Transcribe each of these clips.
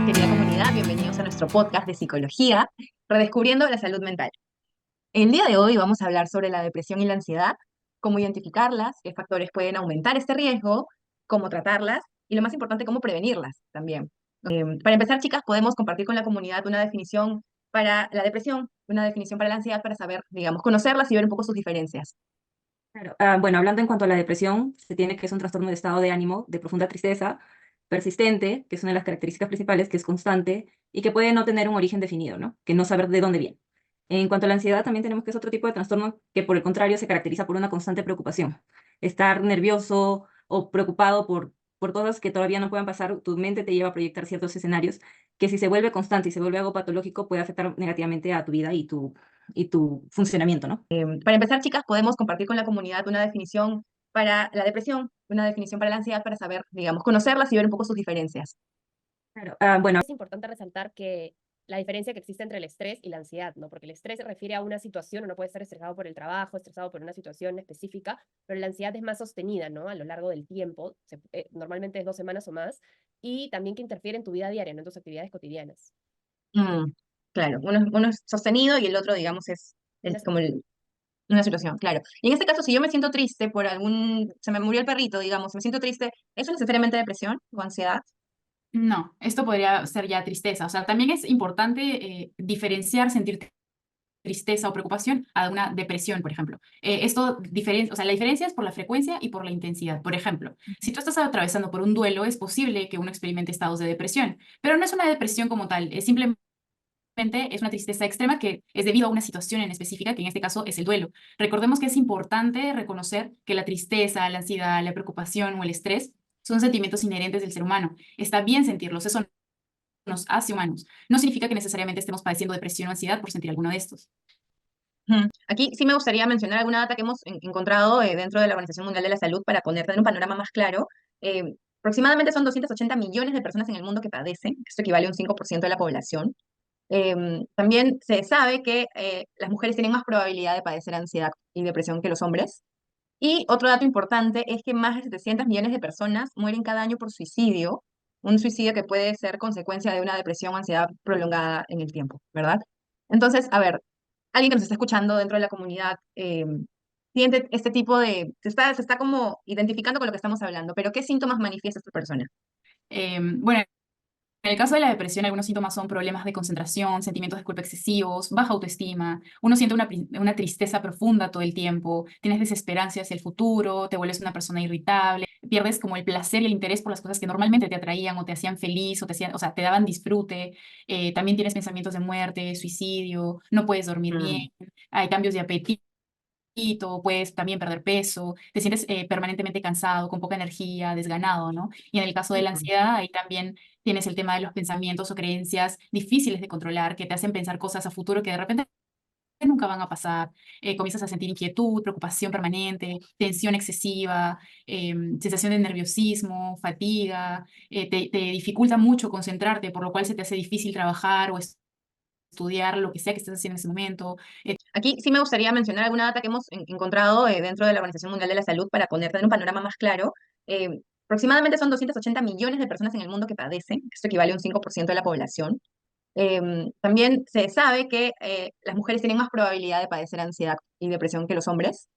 Querida comunidad, bienvenidos a nuestro podcast de psicología, Redescubriendo la Salud Mental. El día de hoy vamos a hablar sobre la depresión y la ansiedad, cómo identificarlas, qué factores pueden aumentar este riesgo, cómo tratarlas y lo más importante, cómo prevenirlas también. Para empezar, chicas, podemos compartir con la comunidad una definición para la depresión, una definición para la ansiedad para saber, digamos, conocerlas y ver un poco sus diferencias. Claro. Bueno, hablando en cuanto a la depresión, se tiene que es un trastorno de estado de ánimo, de profunda tristeza, persistente, que es una de las características principales, que es constante y que puede no tener un origen definido, ¿no? Que no saber de dónde viene. En cuanto a la ansiedad, también tenemos que es otro tipo de trastorno que, por el contrario, se caracteriza por una constante preocupación. Estar nervioso o preocupado por cosas que todavía no puedan pasar, tu mente te lleva a proyectar ciertos escenarios que si se vuelve constante y se vuelve algo patológico, puede afectar negativamente a tu vida y tu funcionamiento, ¿no? Para empezar, chicas, podemos compartir con la comunidad una definición para la depresión, una definición para la ansiedad para saber, digamos, conocerlas y ver un poco sus diferencias. Claro. Bueno, Es importante resaltar que la diferencia que existe entre el estrés y la ansiedad, ¿no? Porque el estrés se refiere a una situación, uno puede estar estresado por el trabajo, estresado por una situación específica, pero la ansiedad es más sostenida, ¿no? A lo largo del tiempo, normalmente es 2 semanas o más, y también que interfiere en tu vida diaria, ¿no? En tus actividades cotidianas. Mm, claro, uno es sostenido y el otro, digamos, es Una como situación. una situación, claro. Y en este caso, si yo me siento triste por se me murió el perrito, digamos, me siento triste, ¿eso es necesariamente depresión o ansiedad? No, esto podría ser ya tristeza. O sea, también es importante diferenciar sentir tristeza o preocupación a una depresión, por ejemplo. O sea, la diferencia es por la frecuencia y por la intensidad. Por ejemplo, si tú estás atravesando por un duelo, es posible que uno experimente estados de depresión, pero no es una depresión como tal, es simplemente es una tristeza extrema que es debido a una situación en específica, que en este caso es el duelo. Recordemos que es importante reconocer que la tristeza, la ansiedad, la preocupación o el estrés son sentimientos inherentes del ser humano. Está bien sentirlos, eso nos hace humanos. No significa que necesariamente estemos padeciendo depresión o ansiedad por sentir alguno de estos. Aquí sí me gustaría mencionar alguna data que hemos encontrado dentro de la Organización Mundial de la Salud para tener un panorama más claro. Aproximadamente son 280 millones de personas en el mundo que padecen, esto equivale a un 5% de la población. También se sabe que las mujeres tienen más probabilidad de padecer ansiedad y depresión que los hombres. Y otro dato importante es que más de 700 millones de personas mueren cada año por suicidio, un suicidio que puede ser consecuencia de una depresión o ansiedad prolongada en el tiempo, ¿verdad? Entonces, a ver, alguien que nos está escuchando dentro de la comunidad siente este tipo se está como identificando con lo que estamos hablando, pero ¿qué síntomas manifiesta esta persona? Bueno, en el caso de la depresión, algunos síntomas son problemas de concentración, sentimientos de culpa excesivos, baja autoestima, uno siente una tristeza profunda todo el tiempo, tienes desesperanza hacia el futuro, te vuelves una persona irritable, pierdes como el placer y el interés por las cosas que normalmente te atraían o te hacían feliz o o sea, te daban disfrute, también tienes pensamientos de muerte, suicidio, no puedes dormir bien, Mm, hay cambios de apetito. Puedes también perder peso, te sientes permanentemente cansado, con poca energía, desganado, ¿no? Y en el caso de la mm, ansiedad, ahí también tienes el tema de los pensamientos o creencias difíciles de controlar, que te hacen pensar cosas a futuro que de repente nunca van a pasar. Comienzas a sentir inquietud, preocupación permanente, tensión excesiva, sensación de nerviosismo, fatiga, te dificulta mucho concentrarte, por lo cual se te hace difícil trabajar o estudiar lo que sea que estés haciendo en ese momento. Aquí sí me gustaría mencionar alguna data que hemos encontrado dentro de la Organización Mundial de la Salud para tener un panorama más claro. Eh, Aproximadamente son 280 millones de personas en el mundo que padecen, esto equivale a un 5% de la población. También se sabe que las mujeres tienen más probabilidad de padecer ansiedad y depresión que los hombres.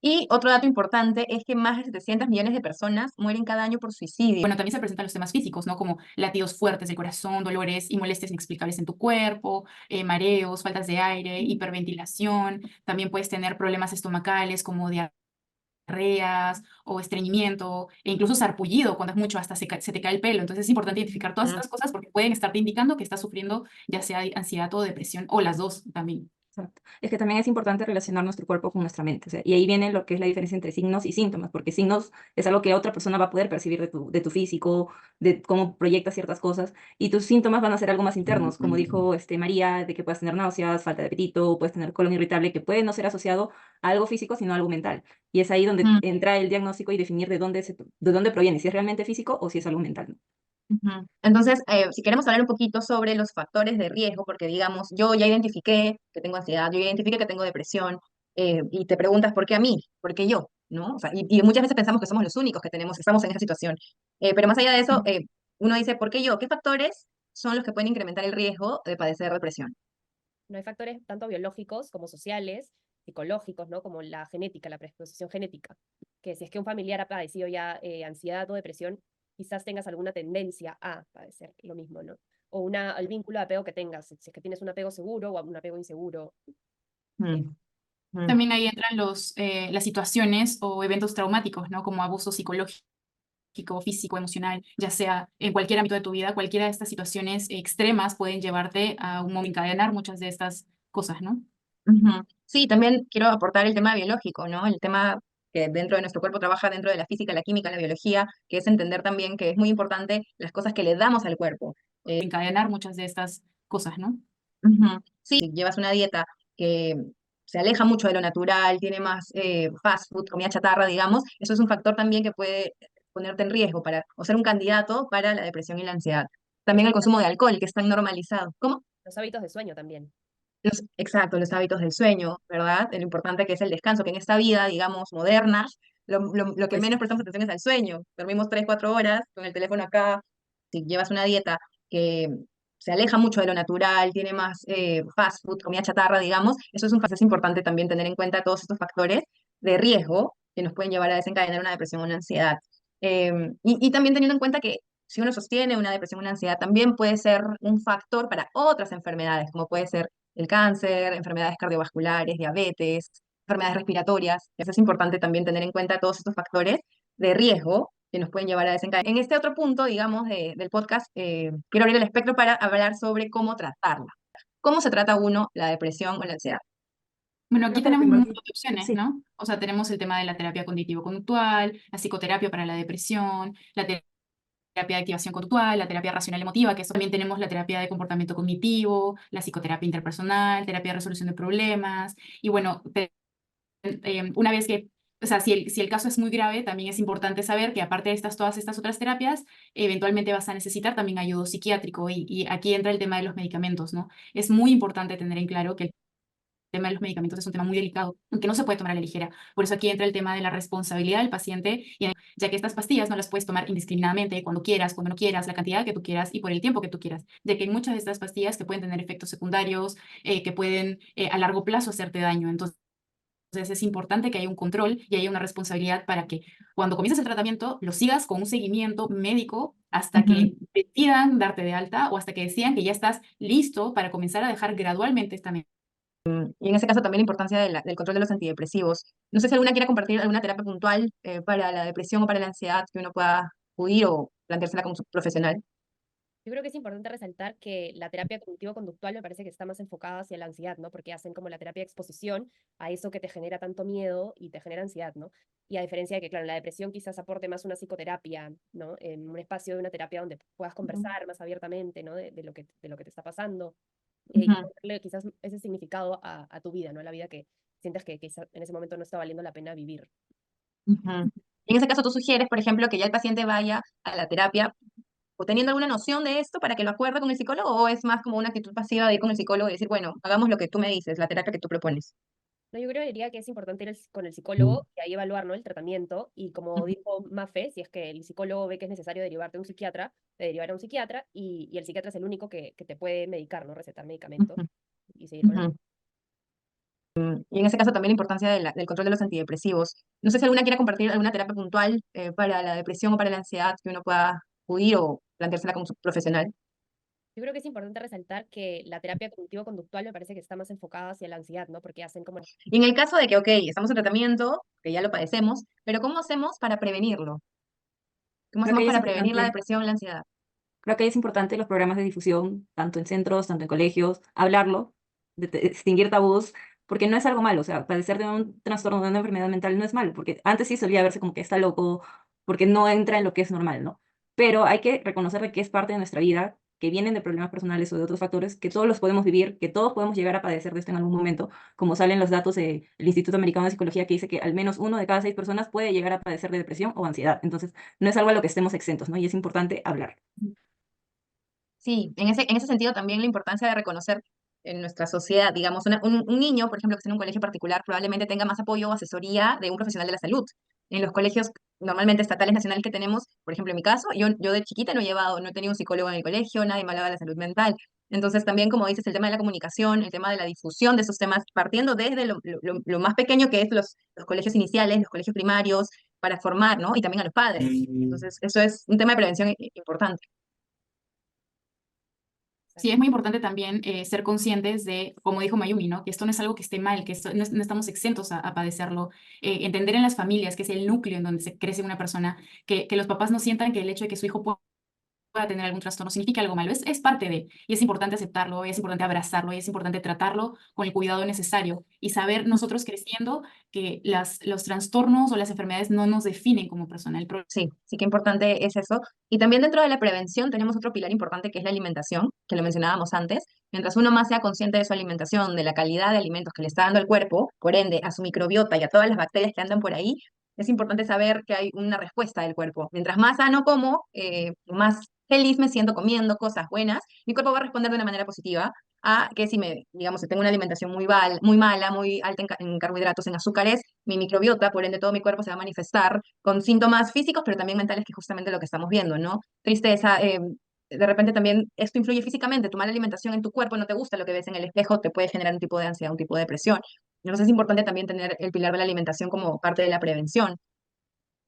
Y otro dato importante es que más de 700 millones de personas mueren cada año por suicidio. Bueno, también se presentan los temas físicos, ¿no? Como latidos fuertes del corazón, dolores y molestias inexplicables en tu cuerpo, mareos, faltas de aire, hiperventilación. También puedes tener problemas estomacales como diarreas o estreñimiento, e incluso sarpullido cuando es mucho, hasta se te cae el pelo. Entonces es importante identificar todas Mm, estas cosas porque pueden estarte indicando que estás sufriendo ya sea ansiedad o depresión, o las dos también. exacto. Es que también es importante relacionar nuestro cuerpo con nuestra mente. O sea, y ahí viene lo que es la diferencia entre signos y síntomas, porque signos es algo que otra persona va a poder percibir de tu físico, de cómo proyectas ciertas cosas, y tus síntomas van a ser algo más internos, como dijo María, de que puedes tener náuseas, falta de apetito, puedes tener colon irritable, que puede no ser asociado a algo físico, sino a algo mental. Y es ahí donde mm, entra el diagnóstico y definir de dónde proviene, si es realmente físico o si es algo mental, ¿no? ujú. Entonces, si queremos hablar un poquito sobre los factores de riesgo, porque digamos, yo ya identifiqué que tengo ansiedad, yo ya identifiqué que tengo depresión, y te preguntas, ¿por qué a mí? ¿Por qué yo? ¿No? O sea, y muchas veces pensamos que somos los únicos que estamos en esa situación. Pero más allá de eso, uno dice, ¿por qué yo? ¿Qué factores son los que pueden incrementar el riesgo de padecer depresión. No hay factores tanto biológicos como sociales, psicológicos, ¿no? Como la genética, la predisposición genética. Que si es que un familiar ha padecido ya ansiedad o depresión, quizás tengas alguna tendencia a padecer lo mismo, ¿no? O el vínculo de apego que tengas, si es que tienes un apego seguro o un apego inseguro. Mm, mm. También ahí entran las situaciones o eventos traumáticos, ¿no? Como abuso psicológico, físico, emocional, ya sea en cualquier ámbito de tu vida, cualquiera de estas situaciones extremas pueden llevarte a encadenar muchas de estas cosas, ¿no? Ujú. Sí, también quiero aportar el tema biológico, ¿no? El tema que dentro de nuestro cuerpo trabaja dentro de la física, la química, la biología, que es entender también que es muy importante las cosas que le damos al cuerpo. Encadenar muchas de estas cosas, ¿no? Ujú. Sí, si llevas una dieta que se aleja mucho de lo natural, tiene más fast food, comida chatarra, digamos, eso es un factor también que puede ponerte en riesgo o ser un candidato para la depresión y la ansiedad. También el consumo de alcohol, que es tan normalizado. ¿Cómo? Los hábitos de sueño también. Exacto, los hábitos del sueño, ¿verdad? Lo importante que es el descanso, que en esta vida, digamos, moderna, lo que Pues menos prestamos atención es al sueño. Dormimos 3, 4 horas con el teléfono acá. Si llevas una dieta que se aleja mucho de lo natural, tiene más fast food, comida chatarra, digamos, eso es importante también tener en cuenta todos estos factores de riesgo que nos pueden llevar a desencadenar una depresión o una ansiedad. Y también teniendo en cuenta que si uno sostiene una depresión o una ansiedad, también puede ser un factor para otras enfermedades, como puede ser el cáncer, enfermedades cardiovasculares, diabetes, enfermedades respiratorias. Eso es importante también tener en cuenta todos estos factores de riesgo que nos pueden llevar a desencadenar. En este otro punto, digamos, del podcast, quiero abrir el espectro para hablar sobre cómo tratarla. ¿Cómo se trata uno la depresión o la ansiedad? Bueno, creo aquí que lo tenemos un primero montón de opciones, sí, ¿no? O sea, tenemos el tema de la terapia cognitivo-conductual, la psicoterapia para la depresión, la terapia de activación conductual, la terapia racional emotiva, que eso también tenemos la terapia de comportamiento cognitivo, la psicoterapia interpersonal, terapia de resolución de problemas. Y bueno, una vez que, o sea, si el caso es muy grave, también es importante saber que aparte de todas estas otras terapias, eventualmente vas a necesitar también ayuda psiquiátrico y aquí entra el tema de los medicamentos, ¿no? Es muy importante tener en claro que el tema de los medicamentos es un tema muy delicado, que no se puede tomar a la ligera. Por eso aquí entra el tema de la responsabilidad del paciente, ya que estas pastillas no las puedes tomar indiscriminadamente, cuando quieras, cuando no quieras, la cantidad que tú quieras y por el tiempo que tú quieras, ya que hay muchas de estas pastillas que pueden tener efectos secundarios, que pueden a largo plazo hacerte daño. Entonces es importante que haya un control y haya una responsabilidad para que cuando comiences el tratamiento lo sigas con un seguimiento médico hasta Ujú. que decidan darte de alta o hasta que decidan que ya estás listo para comenzar a dejar gradualmente esta medicina. Y en ese caso también la importancia del control de los antidepresivos. No sé si alguna quiere compartir alguna terapia puntual para la depresión o para la ansiedad que uno pueda acudir o planteársela como profesional. Yo creo que es importante resaltar que la terapia cognitivo-conductual me parece que está más enfocada hacia la ansiedad, ¿no? Porque hacen como la terapia de exposición a eso que te genera tanto miedo y te genera ansiedad, ¿no? Y a diferencia de que, claro, la depresión quizás aporte más una psicoterapia, ¿no? En un espacio de una terapia donde puedas conversar más abiertamente, ¿no? De lo que te está pasando y Ujú, darle quizás ese significado a tu vida, ¿no? A la vida que sientes que quizás en ese momento no está valiendo la pena vivir. ujú. En ese caso, tú sugieres, por ejemplo, que ya el paciente vaya a la terapia o teniendo alguna noción de esto para que lo acuerde con el psicólogo, o es más como una actitud pasiva de ir con el psicólogo y decir, bueno, hagamos lo que tú me dices, la terapia que tú propones. No, yo creo diría que es importante ir con el psicólogo y ahí evaluar, ¿no? El tratamiento. Y como Ujú, dijo Mafe, si es que el psicólogo ve que es necesario derivarte a un psiquiatra, te derivará a un psiquiatra y el psiquiatra es el único que te puede medicar, ¿no? Recetar medicamentos ujú, y seguir con el... ujú. Y en ese caso también la importancia del control de los antidepresivos. No sé si alguna quiere compartir alguna terapia puntual para la depresión o para la ansiedad que uno pueda acudir o planteársela como profesional. Yo creo que es importante resaltar que la terapia cognitivo-conductual me parece que está más enfocada hacia la ansiedad, ¿no? Porque hacen como... Y en el caso de que, ok, estamos en tratamiento, que ya lo padecemos, pero ¿cómo hacemos para prevenirlo? ¿Cómo creo que hacemos ahí es para prevenir la importante, depresión y la ansiedad? creo que ahí es importante los programas de difusión, tanto en centros, tanto en colegios, hablarlo, distinguir tabús, porque no es algo malo, o sea, padecer de un trastorno de una enfermedad mental no es malo, porque antes sí solía verse como que está loco, porque no entra en lo que es normal, ¿no? Pero hay que reconocer de que es parte de nuestra vida, que vienen de problemas personales o de otros factores, que todos los podemos vivir, que todos podemos llegar a padecer de esto en algún momento, como salen los datos del Instituto Americano de Psicología que dice que al menos 1 de cada 6 personas puede llegar a padecer de depresión o ansiedad. Entonces, no es algo a lo que estemos exentos, ¿no? Y es importante hablar. Sí, en ese sentido también la importancia de reconocer en nuestra sociedad, digamos, un niño, por ejemplo, que está en un colegio particular, probablemente tenga más apoyo o asesoría de un profesional de la salud. en los colegios normalmente estatales nacionales que tenemos, por ejemplo, en mi caso, yo de chiquita no he tenido un psicólogo en el colegio, nadie me hablaba de la salud mental. Entonces también, como dices, el tema de la comunicación, el tema de la difusión de esos temas, partiendo desde lo más pequeño que es los colegios iniciales, los colegios primarios, para formar, ¿no? Y también a los padres. Entonces, eso es un tema de prevención importante. Sí, es muy importante también ser conscientes de, como dijo Mayumi, ¿no? Que esto no es algo que esté mal, que esto, no estamos exentos a padecerlo. Entender en las familias, que es el núcleo en donde se crece una persona, que los papás no sientan que el hecho de que su hijo pueda tener algún trastorno significa algo malo. Es parte de, y es importante aceptarlo, y es importante abrazarlo, y es importante tratarlo con el cuidado necesario y saber nosotros creciendo que los trastornos o las enfermedades no nos definen como persona. Sí, sí que importante es eso. Y también dentro de la prevención tenemos otro pilar importante que es la alimentación, que lo mencionábamos antes. Mientras uno más sea consciente de su alimentación, de la calidad de alimentos que le está dando al cuerpo, por ende, a su microbiota y a todas las bacterias que andan por ahí, es importante saber que hay una respuesta del cuerpo. Mientras más sano como, más feliz me siento comiendo cosas buenas, mi cuerpo va a responder de una manera positiva a que si digamos, si tengo una alimentación muy mala, muy alta en carbohidratos, en azúcares, mi microbiota, por ende todo mi cuerpo se va a manifestar con síntomas físicos, pero también mentales, que es justamente lo que estamos viendo, ¿no? Tristeza, de repente también esto influye físicamente, tu mala alimentación en tu cuerpo, no te gusta lo que ves en el espejo, te puede generar un tipo de ansiedad, un tipo de depresión. Entonces es importante también tener el pilar de la alimentación como parte de la prevención.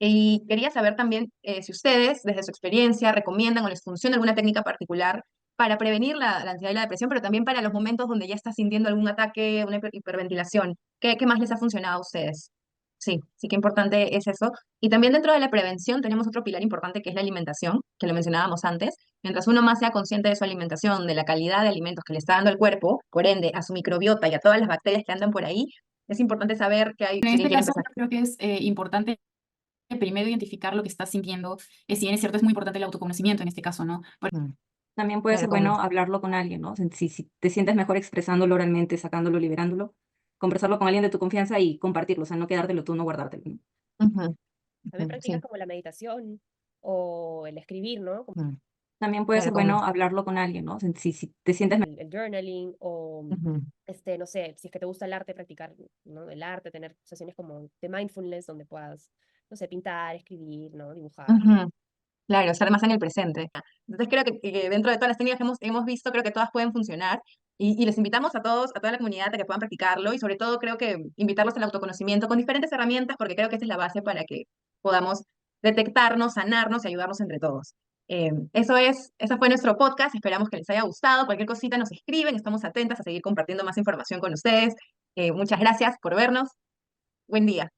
Y quería saber también si ustedes, desde su experiencia, recomiendan o les funciona alguna técnica particular para prevenir la ansiedad y la depresión, pero también para los momentos donde ya estás sintiendo algún ataque, una hiperventilación. ¿Qué más les ha funcionado a ustedes? Sí, sí que importante es eso. Y también dentro de la prevención tenemos otro pilar importante que es la alimentación, que lo mencionábamos antes. Mientras uno más sea consciente de su alimentación, de la calidad de alimentos que le está dando al cuerpo, por ende, a su microbiota y a todas las bacterias que andan por ahí, es importante saber que hay... En Si alguien este quiere caso, empezar. yo creo que es importante primero identificar lo que estás sintiendo. Si bien es cierto, es muy importante el autoconocimiento en este caso, ¿no? Mm, También puede claro, ser bueno hablarlo con alguien, ¿no? Si te sientes mejor expresándolo oralmente, sacándolo, liberándolo, conversarlo con alguien de tu confianza y compartirlo, o sea, no quedártelo tú, no guardártelo, ¿no? Ujú, También ujú, prácticas sí. como la meditación o el escribir, ¿no? Como Mm, También puede claro, ser bueno hablarlo con alguien, ¿no? Si te sientes el journaling o, ujú, no sé, si es que te gusta el arte, practicar, ¿no? El arte, tener sesiones como de mindfulness donde puedas, no sé, pintar, escribir, ¿no? Dibujar. ujú, claro, estar más en el presente. Entonces creo que dentro de todas las técnicas que hemos visto, creo que todas pueden funcionar y les invitamos a todos, a toda la comunidad a que puedan practicarlo y sobre todo creo que invitarlos al autoconocimiento con diferentes herramientas porque creo que esa es la base para que podamos detectarnos, sanarnos y ayudarnos entre todos. Ese fue nuestro podcast, esperamos que les haya gustado. Cualquier cosita nos escriben, estamos atentas a seguir compartiendo más información con ustedes. Muchas gracias por vernos. Buen día.